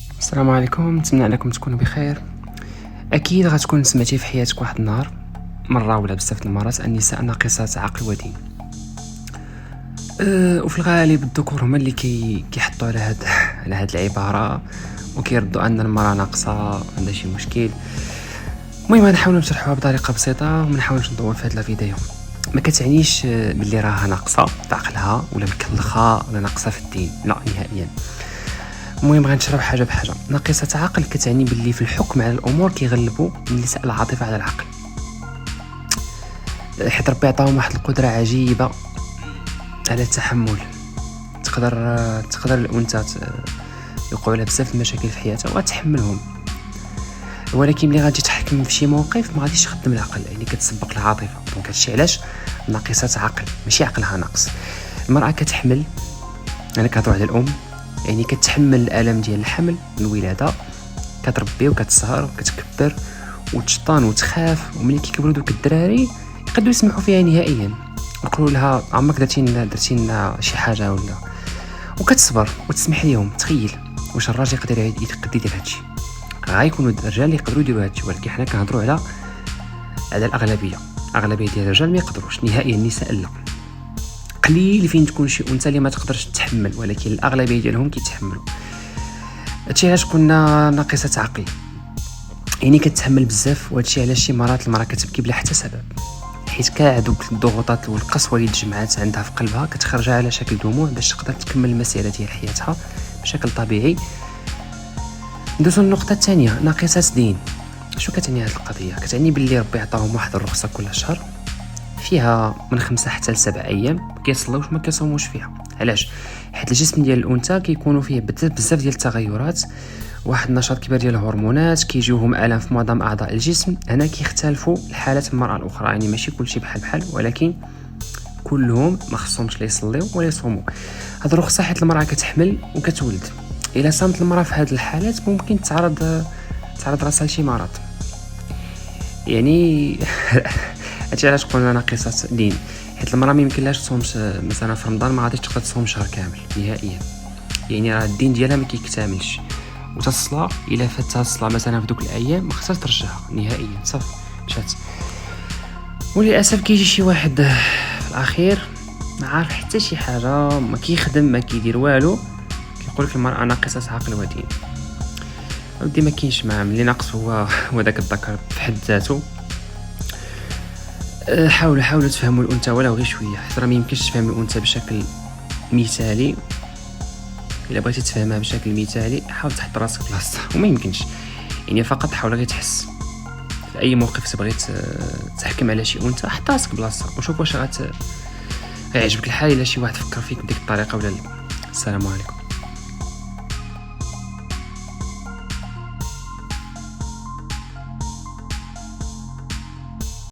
السلام عليكم، نتمنى انكم تكونوا بخير. اكيد غتكون سمعتي في حياتك واحد النهار مره ولا بزاف المرات النساء ناقصات عقل ودين. وفي الغالب الذكور هما اللي كيحطوا على هاد العباره وكيردوا ان المراه ناقصه عندها شي مشكل. المهم غنحاولوا نشرحوها بطريقه بسيطه وما نحاولش نطول في هاد الفيديو. ما كتعنيش باللي راها ناقصه في عقلها ولا مكلخه ولا ناقصه في الدين، لا نهائيا. المهم غنشرح حاجه بحاجه. ناقصه عقل كتعني باللي في الحكم على الامور كيغلبوا النساء العاطفه على العقل، حيت ربي عطاهم واحد القدره عجيبه على التحمل. تقدر الانثى يوقعوا لها بزاف المشاكل في حياتها وتحملهم، ولكن ملي غادي تحكم في شي موقف ما غاديش تخدم العقل، يعني كتسبق العاطفه. دونك هادشي علاش ناقصه عقل، ماشي عقلها ناقص. المراه كتحمل، انا كنهضر على الام، يعني كتحمل الالم ديال الحمل الولاده، كتربي وكتسهر وكتكبر وتشطان وتخاف. وملي كيكبروا دوك الدراري يقدروا يسمحوا فيها نهائيا، يقولوا لها عمرك درتي لنا شي حاجه ولا، وكتصبر وتسمح ليهم. تخيل واش الراجل يقدر يدير هادشي؟ غايكونوا الرجال اللي يقدروا يديروا هادشي، ولكن حنا كنهضروا على الاغلبيه ديال الرجال ما يقدروش نهائيا. النساء لا، قليل فين تكون شي انثى اللي ما تقدرش تتحمل، ولكن الاغلبيه ديالهم كيتحملوا. هادشي علاش قلنا ناقصه عقل، يعني كتحمل بزاف. وهادشي علاش شي مرات المراه كتبكي بلا حتى سبب، حيت كاع دوك الضغوطات والقسوه اللي تجمعات عندها في قلبها كتخرجها على شكل دموع باش تقدر تكمل المسيره ديال حياتها بشكل طبيعي. ندوزو للنقطه الثانيه، ناقصه دين. شو كتعني هاد القضيه؟ كتعني باللي ربي عطاهم واحد الرخصه كل شهر فيها من 5 حتى ل7 ايام ما كيصليوش ما كيصوموش فيها. علاش؟ حيت الجسم ديال الانثى كيكونوا فيه بزاف ديال التغيرات، واحد النشاط كبير ديال الهرمونات، كيجيوهم الام في معظم اعضاء الجسم. هنا كيختلفوا الحالات المراه الاخرى، يعني ماشي كلشي بحال، ولكن كلهم ما خصهمش لا يصليو ولا يصوموا. هاد الرخصه حيت المراه كتحمل وكتولد. الا صامت المراه في هاد الحالات ممكن تعرض راسها لشي مرض، يعني هادشي علاش قلنا ناقصه دين. حيت المراه ما يمكنلاش تصوم مثلا في رمضان، ما غاديش تقدر تصوم شهر كامل نهائيا، يعني راه الدين ديالها ما كيكتملش. وتصلى الا فاتها الصلاه مثلا في دوك الايام ما خصهاش ترجعها نهائيا، صافي مشات. وللاسف كيجي شي واحد في الاخير ما عارف حتى شي حاجه، ما كيخدم ما كيدير والو، كيقول لك المراه ناقصه عقل ودين. ودي ما كاينش مع اللي ناقص هو داك الذكر في حد ذاته. حاولوا تفهموا الانثى ولو غير شويه، حيت راه ما يمكنش تفهم الانثى بشكل مثالي. الا بغيتي تفهمها بشكل مثالي حاول تحط راسك بلاصتها، وما يمكنش، يعني فقط حاول غير تحس في اي موقف تبغي تحكم على شي انثى، حط راسك بلاصتها وشوف واش غيعجبك الحال الا شي واحد فكر فيك بديك الطريقه ولا لا. السلام عليكم.